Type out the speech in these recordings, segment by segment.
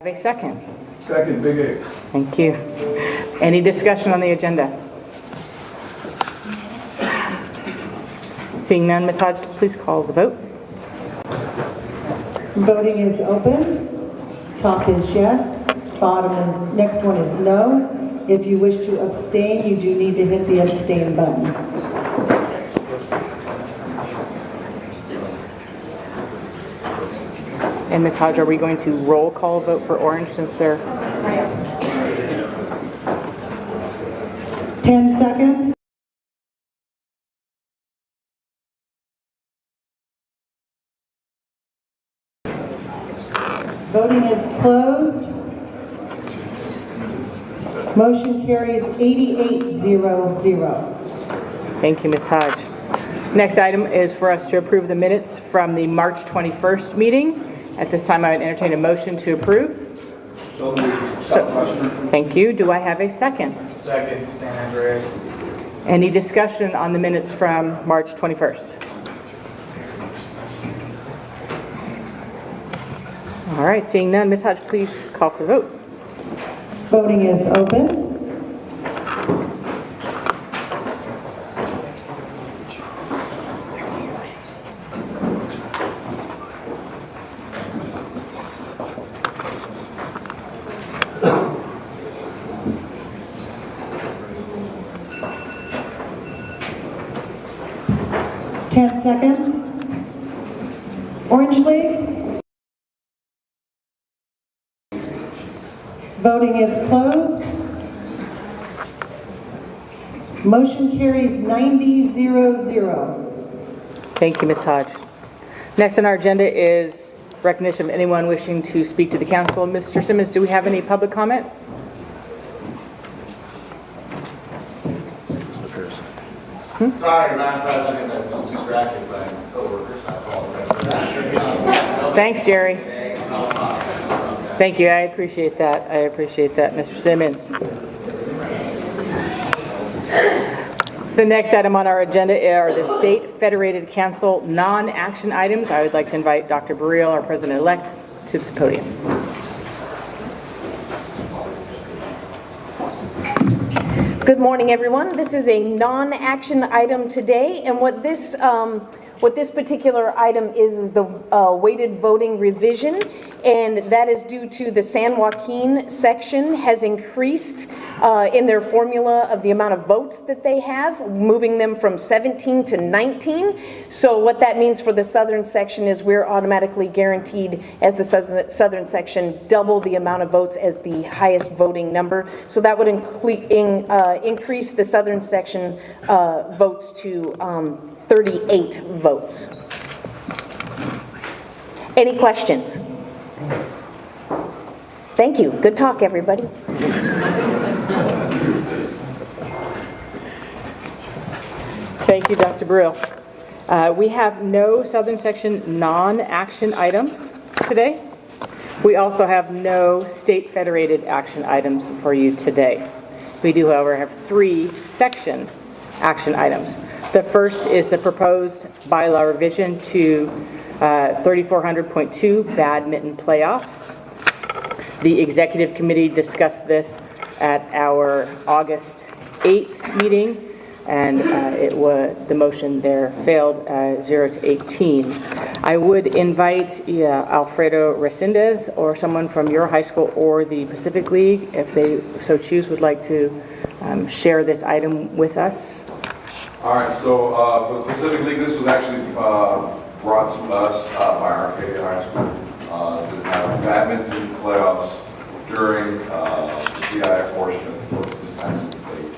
A second. Second, Big A. Thank you. Any discussion on the agenda? Seeing none, Ms. Hodge, please call the vote. Voting is open. Top is yes. Bottom is, next one is no. If you wish to abstain, you do need to hit the abstain button. And Ms. Hodge, are we going to roll call vote for Orange since they're... 10 seconds. Voting is closed. Motion carries 88-0-0. Thank you, Ms. Hodge. Next item is for us to approve the minutes from the March 21st meeting. At this time, I would entertain a motion to approve. Thank you. Do I have a second? Second, San Andreas. Any discussion on the minutes from March 21st? All right, seeing none, Ms. Hodge, please call for the vote. Voting is open. Seconds. Orange League. Voting is closed. Motion carries 90-0-0. Thank you, Ms. Hodge. Next on our agenda is recognition of anyone wishing to speak to the council. Mr. Simmons, do we have any public comment? Sorry, Madam President, I was distracted by coworkers. I apologize for that. Thanks, Jerry. Thank you. I appreciate that. I appreciate that, Mr. Simmons. The next item on our agenda are the State Federated Council non-action items. I would like to invite Dr. Burrell, our President-elect, to this podium. Good morning, everyone. This is a non-action item today, and what this particular item is the weighted voting revision, and that is due to the San Joaquin section has increased in their formula of the amount of votes that they have, moving them from 17 to 19. So what that means for the southern section is we're automatically guaranteed, as the southern section, double the amount of votes as the highest voting number. So that would increase the southern section votes to 38 votes. Any questions? Thank you. Good talk, everybody. Thank you, Dr. Burrell. We have no southern section non-action items today. We also have no state federated action items for you today. We do, however, have 3 section action items. The first is the proposed bylaw revision to 3400.2 badminton playoffs. The executive committee discussed this at our August 8th meeting, and the motion there failed 0 to 18. I would invite Alfredo Resendez or someone from your high school or the Pacific League, if they so choose, would like to share this item with us. All right, so for the Pacific League, this was actually brought to us by Arcadia High School to have badminton playoffs during the CIF portion as opposed to this time in the state.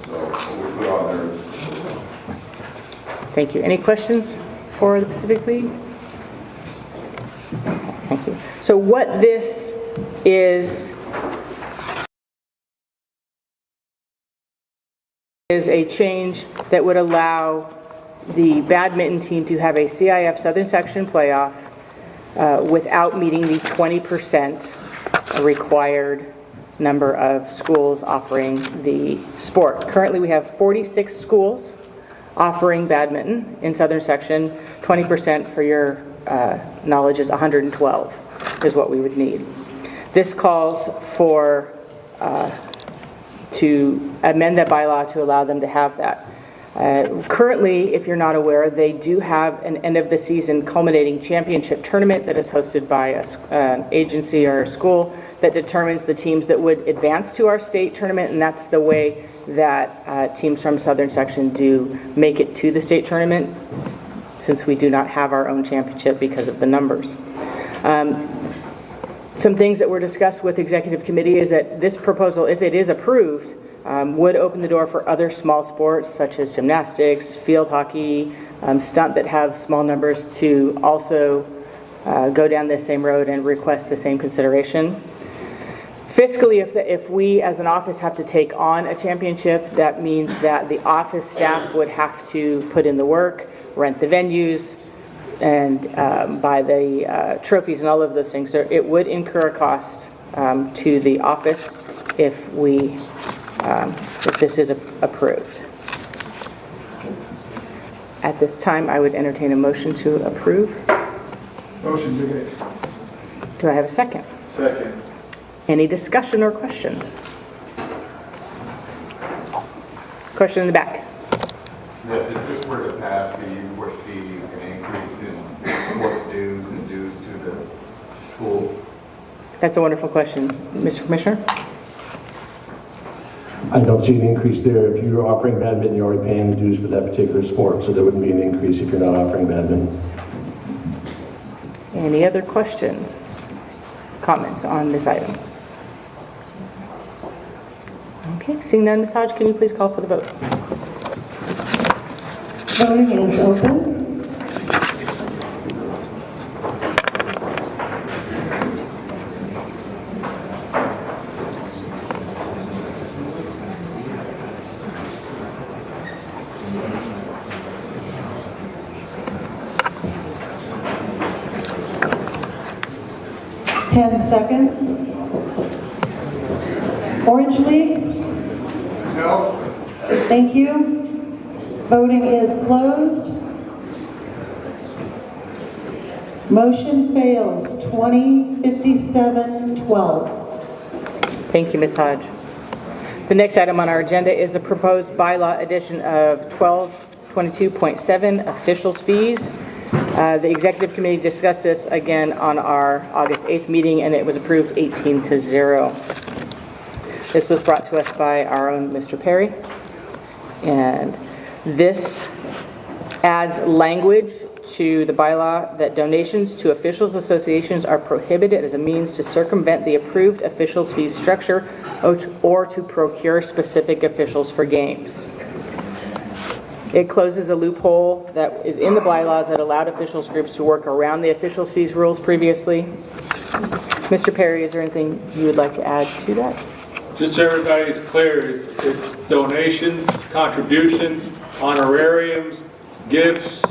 So what we put on there is... Thank you. Any questions for the Pacific League? Thank you. So what this is a change that would allow the badminton team to have a CIF Southern Section playoff without meeting the 20% required number of schools offering the sport. Currently, we have 46 schools offering badminton in Southern Section. 20% for your knowledge is 112 is what we would need. This calls for, to amend that bylaw to allow them to have that. Currently, if you're not aware, they do have an end-of-the-season culminating championship tournament that is hosted by an agency or a school that determines the teams that would advance to our state tournament, and that's the way that teams from Southern Section do make it to the state tournament, since we do not have our own championship because of the numbers. Some things that were discussed with Executive Committee is that this proposal, if it is approved, would open the door for other small sports such as gymnastics, field hockey, stunt that have small numbers to also go down this same road and request the same consideration. Fiscally, if we as an office have to take on a championship, that means that the office staff would have to put in the work, rent the venues, and buy the trophies and all of those things. So it would incur a cost to the office if this is approved. At this time, I would entertain a motion to approve. Motion made. Do I have a second? Second. Any discussion or questions? Question in the back. Yes, if this were to pass, do you foresee an increase in sport dues and dues to the schools? That's a wonderful question. Mr. Commissioner? I don't see an increase there. If you're offering badminton, you're already paying the dues for that particular sport, so there wouldn't be an increase if you're not offering badminton. Any other questions, comments on this item? Okay, seeing none, Ms. Hodge, can you please call for the vote? Voting is open. Seconds. Orange League? No. Thank you. Voting is closed. Motion fails, 20-57-12. Thank you, Ms. Hodge. The next item on our agenda is the proposed bylaw edition of 1222.7, officials fees. The Executive Committee discussed this again on our August 8th meeting, and it was approved 18-0. This was brought to us by our own Mr. Perry, and this adds language to the bylaw that donations to officials associations are prohibited as a means to circumvent the approved officials fees structure or to procure specific officials for games. It closes a loophole that is in the bylaws that allowed officials groups to work around the officials fees rules previously. Mr. Perry, is there anything you would like to add to that? Just so everybody's clear, it's donations, contributions, honorariums, gifts,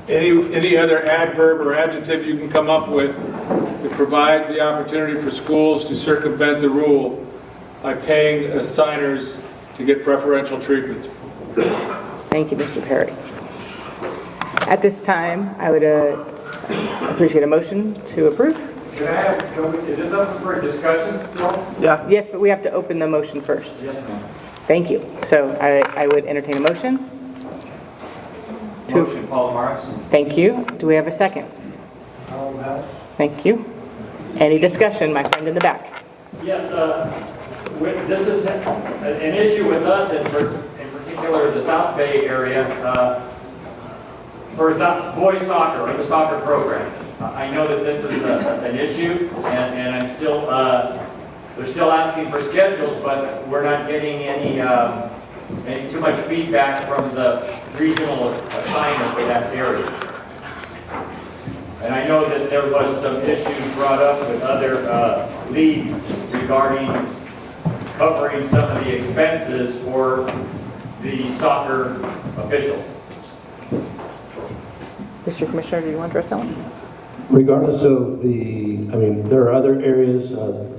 any other adverb or adjective you can come up with. It provides the opportunity for schools to circumvent the rule by paying signers to get preferential treatment. Thank you, Mr. Perry. At this time, I would appreciate a motion to approve. Can I have, is this up for discussion still? Yeah. Yes, but we have to open the motion first. Yes, ma'am. Thank you. So I would entertain a motion. Motion, Paul Morris. Thank you. Do we have a second? Thank you. Any discussion, my friend in the back? Yes, this is an issue with us, in particular the South Bay area, for boys soccer or the soccer program. I know that this is an issue, and I'm still, they're still asking for schedules, but we're not getting any too much feedback from the regional assigner for that area. And I know that there was some issues brought up with other leagues regarding covering some of the expenses for the soccer official. Mr. Commissioner, do you want to address that one? Regardless of there are other areas,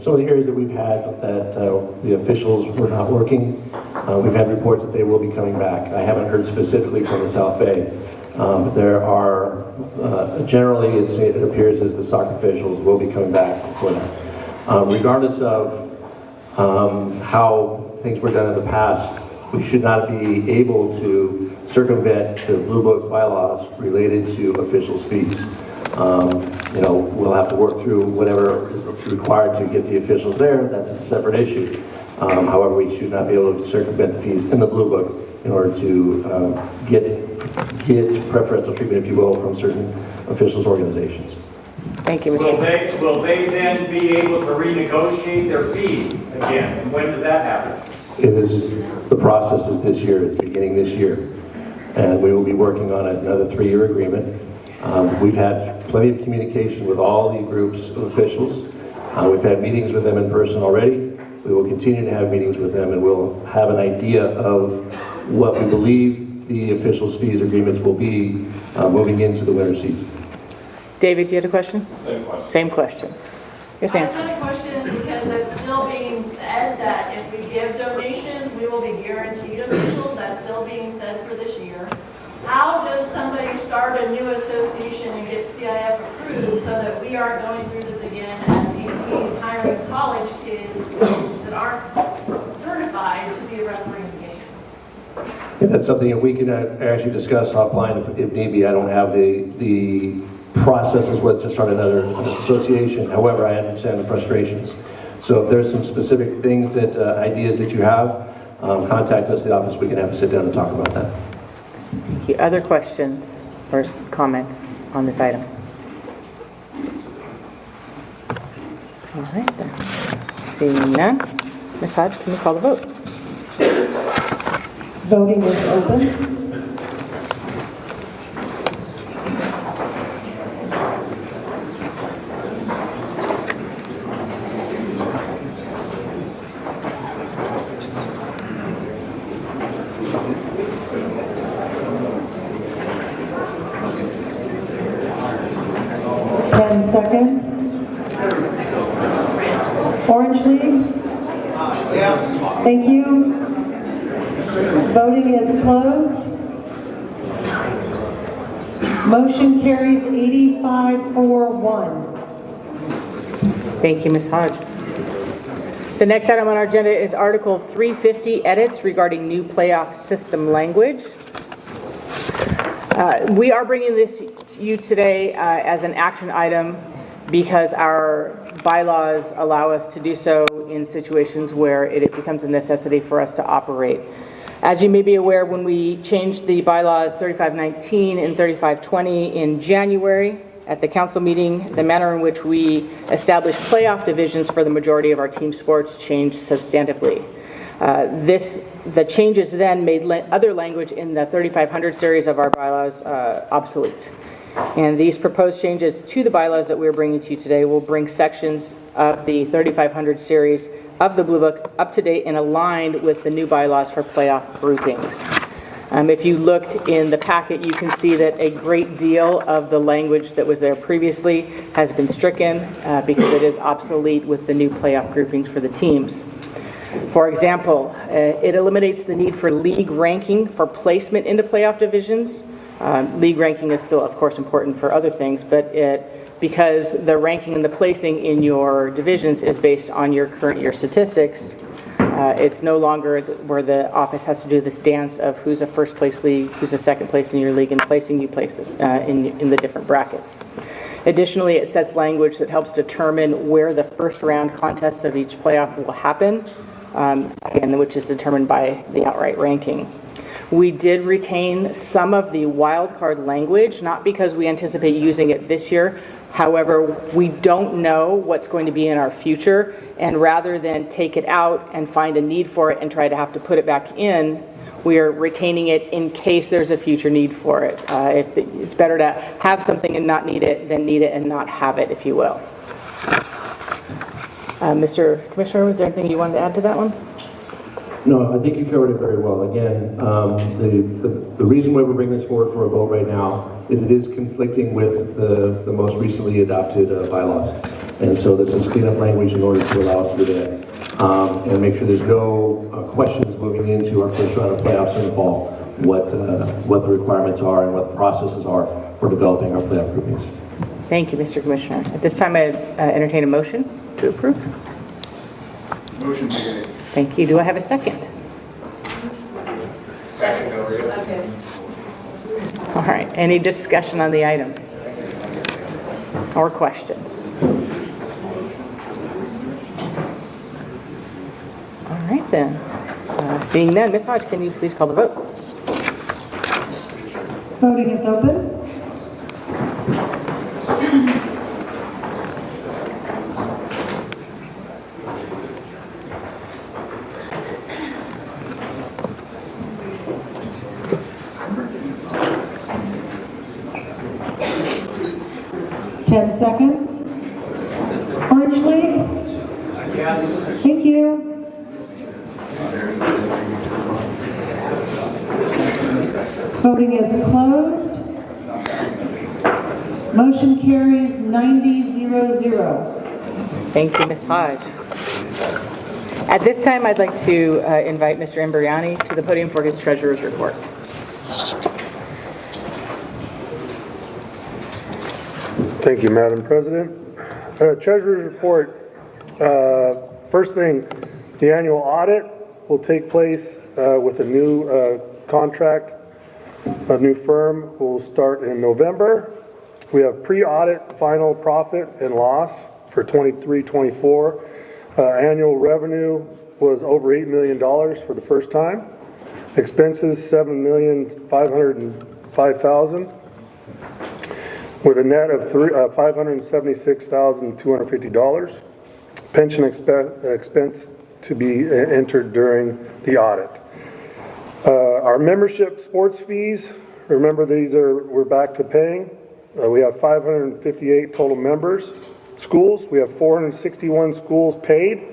some of the areas that we've had that the officials were not working, we've had reports that they will be coming back. I haven't heard specifically from the South Bay. There are, generally, it appears as the soccer officials will be coming back for that. Regardless of how things were done in the past, we should not be able to circumvent the Blue Book bylaws related to officials' fees. We'll have to work through whatever is required to get the officials there. That's a separate issue. However, we should not be able to circumvent the fees in the Blue Book in order to get preferential treatment, if you will, from certain officials' organizations. Thank you, Mr. Will they then be able to renegotiate their fees again? And when does that happen? The process is this year, it's beginning this year. And we will be working on another 3-year agreement. We've had plenty of communication with all the groups of officials. We've had meetings with them in person already. We will continue to have meetings with them, and we'll have an idea of what we believe the officials' fees agreements will be moving into the winter season. David, you had a question? Same question. Same question. Yes, ma'am. I have a question because it's still being said that if we give donations, we will be guaranteed officials. That's still being said for this year. How does somebody start a new association and get CIF approved so that we aren't going through this again as APs hiring college kids that aren't certified to be refereeing games? And that's something that we can actually discuss offline if need be. I don't have the processes to start another association. However, I understand the frustrations. So if there's some specific things ideas that you have, contact us at the office. We can have a sit down and talk about that. Thank you. Other questions or comments on this item? All right then. Seeing none. Ms. Hodge, can you call the vote? Voting is open. Seconds. Orange League? Yes. Thank you. Voting is closed. Motion carries 85-4-1. Thank you, Ms. Hodge. The next item on our agenda is Article 350, edits regarding new playoff system language. We are bringing this to you today as an action item because our bylaws allow us to do so in situations where it becomes a necessity for us to operate. As you may be aware, when we changed the bylaws 3519 and 3520 in January at the council meeting, the manner in which we established playoff divisions for the majority of our team sports changed substantively. The changes then made other language in the 3500 series of our bylaws obsolete. And these proposed changes to the bylaws that we're bringing to you today will bring sections of the 3500 series of the Blue Book up to date and aligned with the new bylaws for playoff groupings. If you looked in the packet, you can see that a great deal of the language that was there previously has been stricken because it is obsolete with the new playoff groupings for the teams. For example, it eliminates the need for league ranking for placement into playoff divisions. League ranking is still, of course, important for other things, but because the ranking and the placing in your divisions is based on your current year statistics, it's no longer where the office has to do this dance of who's a first place league, who's a second place in your league, and placing you place in the different brackets. Additionally, it sets language that helps determine where the first round contests of each playoff will happen, again, which is determined by the outright ranking. We did retain some of the wild card language, not because we anticipate using it this year. However, we don't know what's going to be in our future, and rather than take it out and find a need for it and try to have to put it back in, we are retaining it in case there's a future need for it. It's better to have something and not need it than need it and not have it, if you will. Mr. Commissioner, was there anything you wanted to add to that one? No, I think you covered it very well. Again, the reason why we're bringing this forward for a vote right now is it is conflicting with the most recently adopted bylaws. And so this is cleanup language in order to allow us to do that and make sure there's no questions moving into our first round of playoffs in the fall. what the requirements are and what the processes are for developing our playoff groupings. Thank you, Mr. Commissioner. At this time, I entertain a motion to approve. Motion made. Thank you. Do I have a second? Second over here. Okay. All right. Any discussion on the item? Or questions? All right, then. Seeing none, Ms. Hodge, can you please call the vote? Voting is open. Ten seconds. Orange League? Yes. Thank you. Voting is closed. Motion carries 90-0-0. Thank you, Ms. Hodge. At this time, I'd like to invite Mr. Imbriani to the podium for his treasurer's report. Thank you, Madam President. Treasurer's report. First thing, the annual audit will take place with a new contract. A new firm will start in November. We have pre-audit final profit and loss for 23-24. Annual revenue was over $8 million for the first time. Expenses $7,505,000 with a net of $576,250. Pension expense to be entered during the audit. Our membership sports fees, remember we're back to paying. We have 558 total members. Schools, we have 461 schools paid.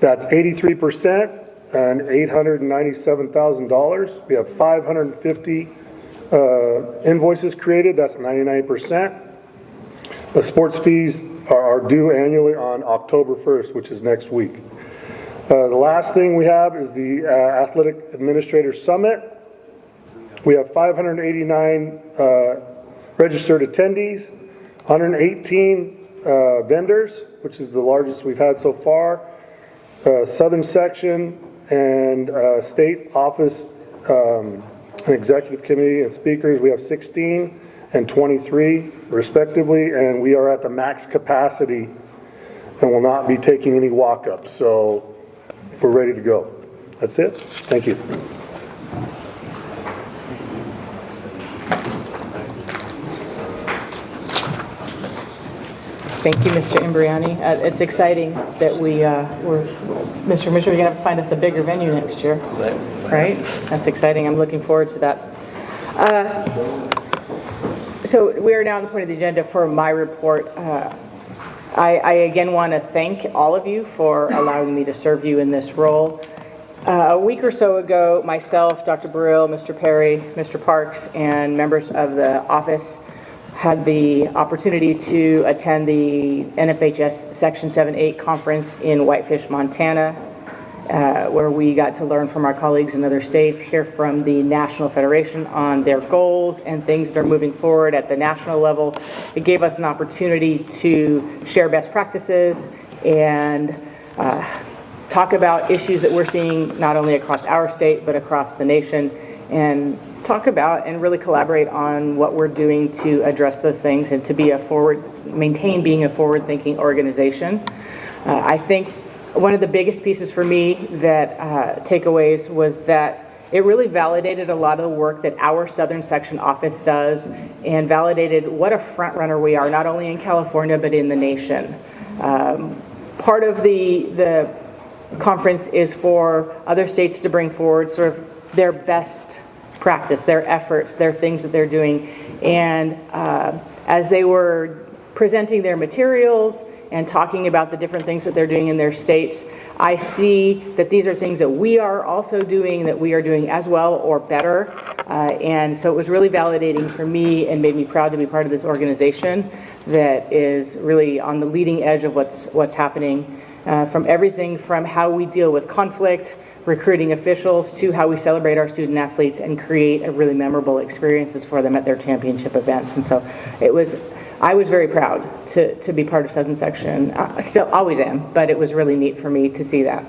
That's 83% and $897,000. We have 550 invoices created, that's 99%. The sports fees are due annually on October 1st, which is next week. The last thing we have is the Athletic Administrator Summit. We have 589 registered attendees, 118 vendors, which is the largest we've had so far. Southern Section and State Office and Executive Committee and speakers, we have 16 and 23 respectively, and we are at the max capacity and will not be taking any walk-ups. So we're ready to go. That's it. Thank you. Thank you, Mr. Imbriani. It's exciting that Mr. Commissioner, you're going to have to find us a bigger venue next year. Right? That's exciting. I'm looking forward to that. So we are now on the point of the agenda for my report. I again want to thank all of you for allowing me to serve you in this role. A week or so ago, myself, Dr. Burrill, Mr. Perry, Mr. Parks, and members of the office had the opportunity to attend the NFHS Section 7-8 conference in Whitefish, Montana, where we got to learn from our colleagues in other states, hear from the National Federation on their goals and things that are moving forward at the national level. It gave us an opportunity to share best practices and talk about issues that we're seeing not only across our state but across the nation, and talk about and really collaborate on what we're doing to address those things and to be maintain being a forward-thinking organization. I think one of the biggest pieces for me that takeaways was that it really validated a lot of the work that our Southern Section office does and validated what a front runner we are, not only in California but in the nation. Part of the conference is for other states to bring forward sort of their best practice, their efforts, their things that they're doing. And as they were presenting their materials and talking about the different things that they're doing in their states, I see that these are things that we are also doing, that we are doing as well or better. And so it was really validating for me and made me proud to be part of this organization that is really on the leading edge of what's happening, from everything from how we deal with conflict, recruiting officials to how we celebrate our student athletes and create a really memorable experiences for them at their championship events. And so I was very proud to be part of Southern Section. I still always am, but it was really neat for me to see that.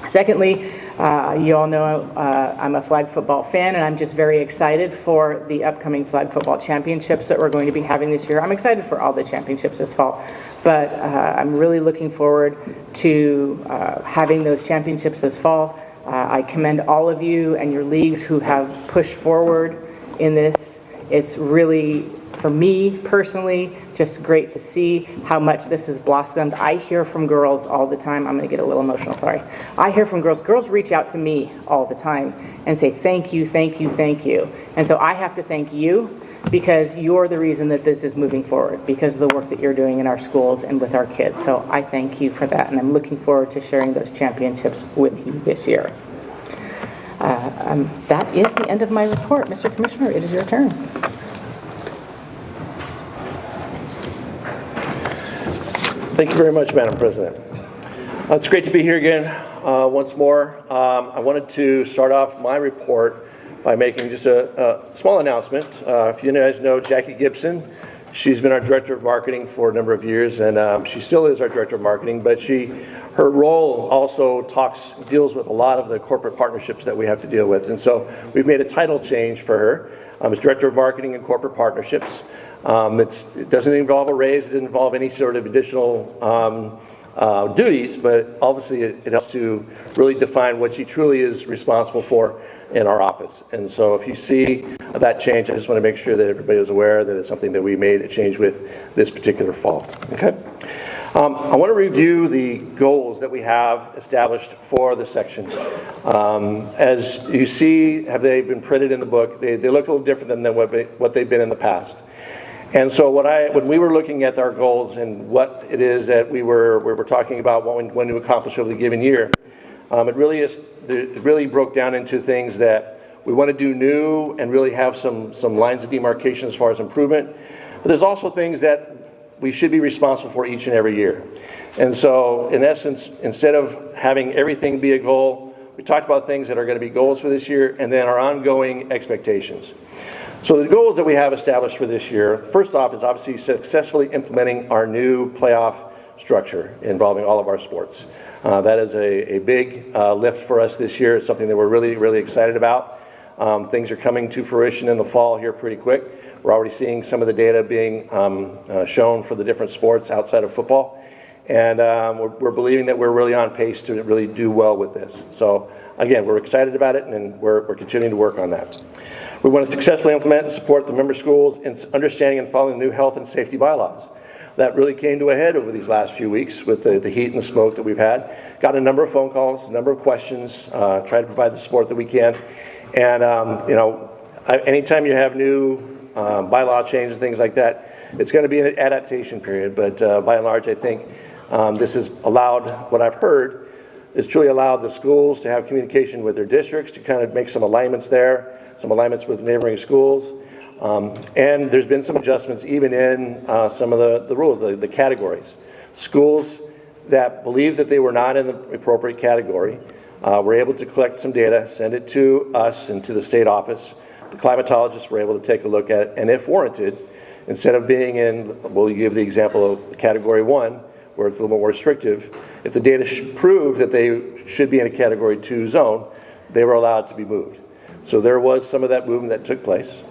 Secondly, you all know I'm a flag football fan, and I'm just very excited for the upcoming flag football championships that we're going to be having this year. I'm excited for all the championships this fall, but I'm really looking forward to having those championships this fall. I commend all of you and your leagues who have pushed forward in this. It's really, for me personally, just great to see how much this has blossomed. I hear from girls all the time. I'm going to get a little emotional, sorry. I hear from girls. Girls reach out to me all the time and say, thank you, thank you, thank you. And so I have to thank you because you're the reason that this is moving forward, because of the work that you're doing in our schools and with our kids. So I thank you for that, and I'm looking forward to sharing those championships with you this year. That is the end of my report. Mr. Commissioner, it is your turn. Thank you very much, Madam President. It's great to be here again once more. I wanted to start off my report by making just a small announcement. If you guys know Jackie Gibson, she's been our Director of Marketing for a number of years, and she still is our Director of Marketing, but her role also deals with a lot of the corporate partnerships that we have to deal with. And so we've made a title change for her as Director of Marketing and Corporate Partnerships. It doesn't involve a raise, it doesn't involve any sort of additional duties, but obviously it helps to really define what she truly is responsible for in our office. And so if you see that change, I just want to make sure that everybody is aware that it's something that we made a change with this particular fall. Okay. I want to review the goals that we have established for the section. As you see, have they been printed in the book? They look a little different than what they've been in the past. And so when we were looking at our goals and what it is that we were talking about what we want to accomplish over the given year, it really broke down into things that we want to do new and really have some lines of demarcation as far as improvement. But there's also things that we should be responsible for each and every year. And so in essence, instead of having everything be a goal, we talked about things that are going to be goals for this year and then our ongoing expectations. So the goals that we have established for this year, first off, is obviously successfully implementing our new playoff structure involving all of our sports. That is a big lift for us this year. It's something that we're really, really excited about. Things are coming to fruition in the fall here pretty quick. We're already seeing some of the data being shown for the different sports outside of football. And we're believing that we're really on pace to really do well with this. So again, we're excited about it, and we're continuing to work on that. We want to successfully implement and support the member schools in understanding and following the new health and safety bylaws. That really came to a head over these last few weeks with the heat and the smoke that we've had. Got a number of phone calls, a number of questions, try to provide the support that we can. And anytime you have new bylaw change and things like that, it's going to be an adaptation period. But by and large, I think this has allowed, what I've heard, is truly allowed the schools to have communication with their districts to kind of make some alignments there, some alignments with neighboring schools. And there's been some adjustments even in some of the rules, the categories. Schools that believe that they were not in the appropriate category were able to collect some data, send it to us and to the state office. The climatologists were able to take a look at it, and if warranted, instead of being in, we'll give the example of category 1, where it's a little more restrictive, if the data proved that they should be in a category 2 zone, they were allowed to be moved. So there was some of that movement that took place.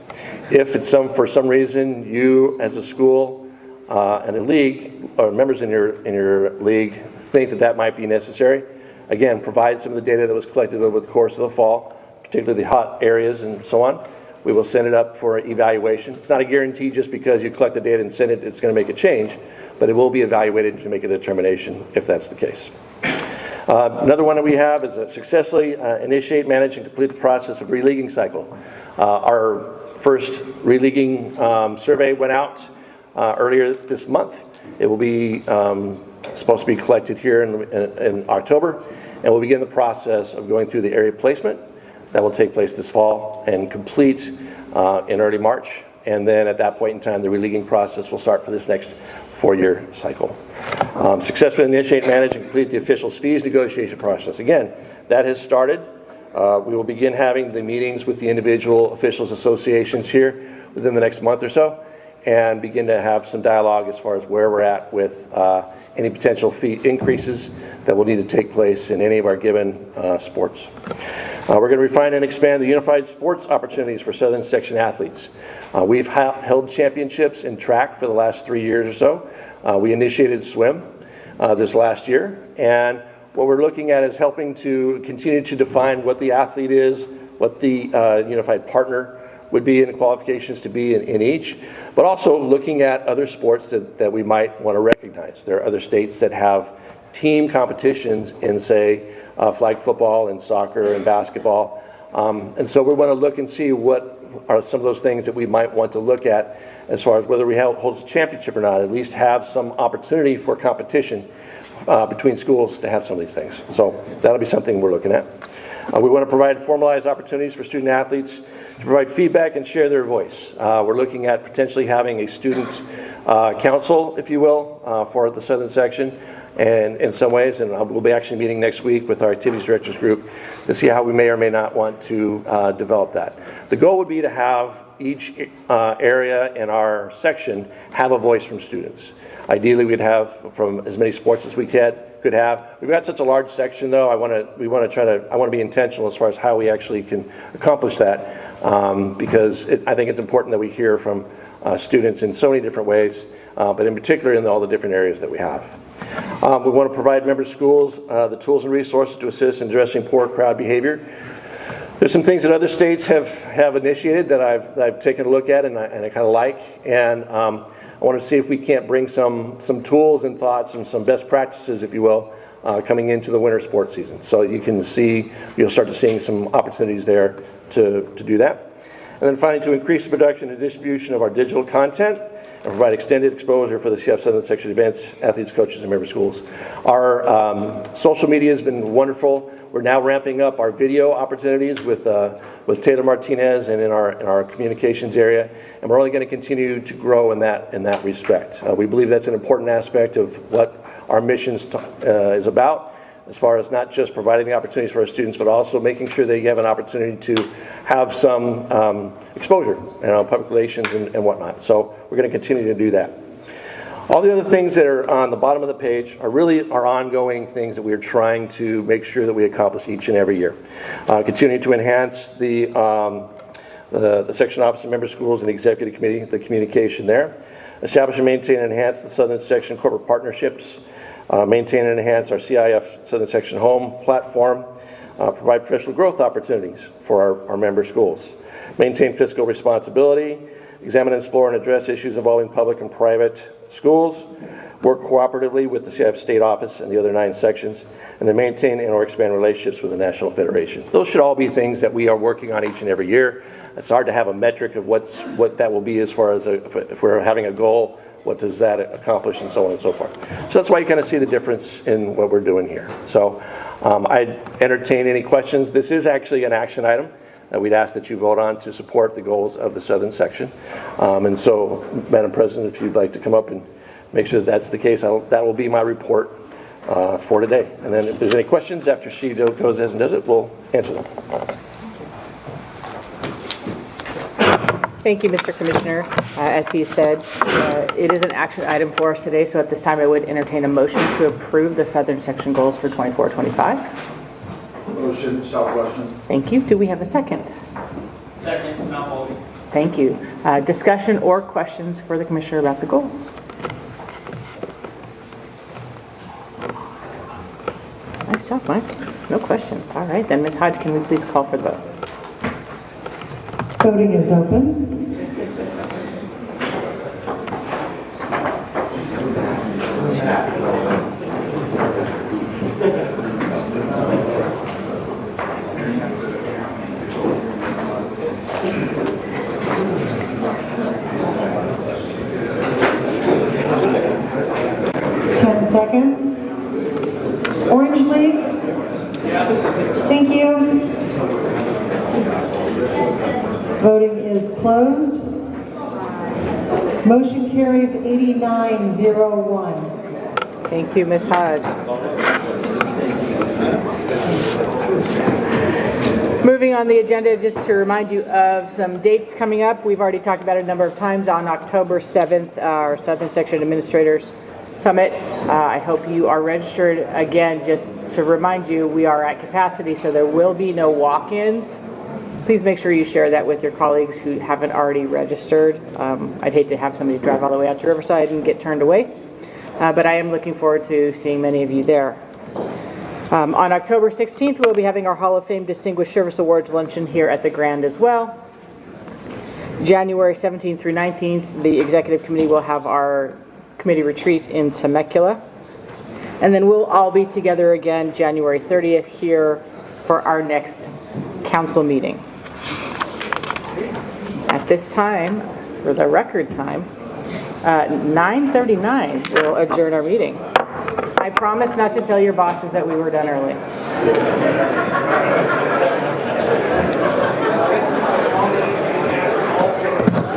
If it's for some reason you as a school and a league, or members in your league think that might be necessary, again, provide some of the data that was collected over the course of the fall, particularly the hot areas and so on. We will send it up for evaluation. It's not a guarantee just because you collect the data and send it, it's going to make a change, but it will be evaluated to make a determination if that's the case. Another one that we have is successfully initiate, manage, and complete the process of re-leaguing cycle. Our first re-leaguing survey went out earlier this month. It will be supposed to be collected here in October, and we'll begin the process of going through the area placement. That will take place this fall and complete in early March. And then at that point in time, the re-leaguing process will start for this next 4-year cycle. Successfully initiate, manage, and complete the officials' fees negotiation process. Again, That has started. We will begin having the meetings with the individual officials associations here within the next month or so, and begin to have some dialogue as far as where we're at with any potential fee increases that will need to take place in any of our given sports. We're going to refine and expand the unified sports opportunities for Southern Section athletes. We've held championships in track for the last 3 years or so. We initiated swim this last year, and what we're looking at is helping to continue to define what the athlete is, what the unified partner would be in the qualifications to be in each, but also looking at other sports that we might want to recognize. There are other states that have team competitions in, say, flag football and soccer and basketball. And so we want to look and see what are some of those things that we might want to look at as far as whether we hold a championship or not, at least have some opportunity for competition between schools to have some of these things. So that'll be something we're looking at. We want to provide formalized opportunities for student athletes to provide feedback and share their voice. We're looking at potentially having a student council, if you will, for the Southern Section, and in some ways, and we'll be actually meeting next week with our activities directors group to see how we may or may not want to develop that. The goal would be to have each area in our section have a voice from students. Ideally, we'd have from as many sports as we could have. We've got such a large section, though. I want to be intentional as far as how we actually can accomplish that, because I think it's important that we hear from students in so many different ways, but in particular in all the different areas that we have. We want to provide member schools the tools and resources to assist in addressing poor crowd behavior. There's some things that other states have initiated that I've taken a look at and I kind of like, and I want to see if we can't bring some tools and thoughts and some best practices, if you will, coming into the winter sports season. So you can see, you'll start to seeing some opportunities there to do that. And then finally, to increase the production and distribution of our digital content and provide extended exposure for the CIF Southern Section events, athletes, coaches, and member schools. Our social media has been wonderful. We're now ramping up our video opportunities with Taylor Martinez and in our communications area, and we're only going to continue to grow in that respect. We believe that's an important aspect of what our mission is about, as far as not just providing the opportunities for our students, but also making sure they have an opportunity to have some exposure, public relations and whatnot. So we're going to continue to do that. All the other things that are on the bottom of the page are really our ongoing things that we are trying to make sure that we accomplish each and every year. Continuing to enhance the section office and member schools and the executive committee, the communication there. Establish and maintain and enhance the Southern Section corporate partnerships. Maintain and enhance our CIF Southern Section home platform. Provide professional growth opportunities for our member schools. Maintain fiscal responsibility. Examine, explore, and address issues involving public and private schools. Work cooperatively with the CIF State Office and the other 9 sections. And then maintain and or expand relationships with the National Federation. Those should all be things that we are working on each and every year. It's hard to have a metric of what that will be as far as if we're having a goal, what does that accomplish, and so on and so forth. So that's why you kind of see the difference in what we're doing here. So I'd entertain any questions. This is actually an action item that we'd ask that you vote on to support the goals of the Southern Section. And so, Madam President, if you'd like to come up and make sure that that's the case, that will be my report for today. And then if there's any questions after she goes as and does it, we'll answer them. Thank you, Mr. Commissioner. As he said, it is an action item for us today, so at this time I would entertain a motion to approve the Southern Section goals for 24-25. Motion, Southwestern. Thank you. Do we have a second? Second, Mount Hope. Thank you. Discussion or questions for the Commissioner about the goals? Nice job, Mike. No questions. All right, then Ms. Hodge, can we please call for the vote? Voting is open. Seconds. Orange League? Yes. Thank you. Voting is closed. Motion carries 89-01. Thank you, Ms. Hodge. Moving on the agenda, just to remind you of some dates coming up. We've already talked about it a number of times. On October 7th, our Southern Section Administrators Summit. I hope you are registered. Again, just to remind you, we are at capacity, so there will be no walk-ins. Please make sure you share that with your colleagues who haven't already registered. I'd hate to have somebody drive all the way out to Riverside and get turned away. But I am looking forward to seeing many of you there. On October 16th, we'll be having our Hall of Fame Distinguished Service Awards luncheon here at the Grand as well. January 17th through 19th, the Executive Committee will have our committee retreat in Temecula. And then we'll all be together again January 30th here for our next council meeting. At this time, for the record time, 9:39, we'll adjourn our meeting. I promise not to tell your bosses that we were done early.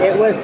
It was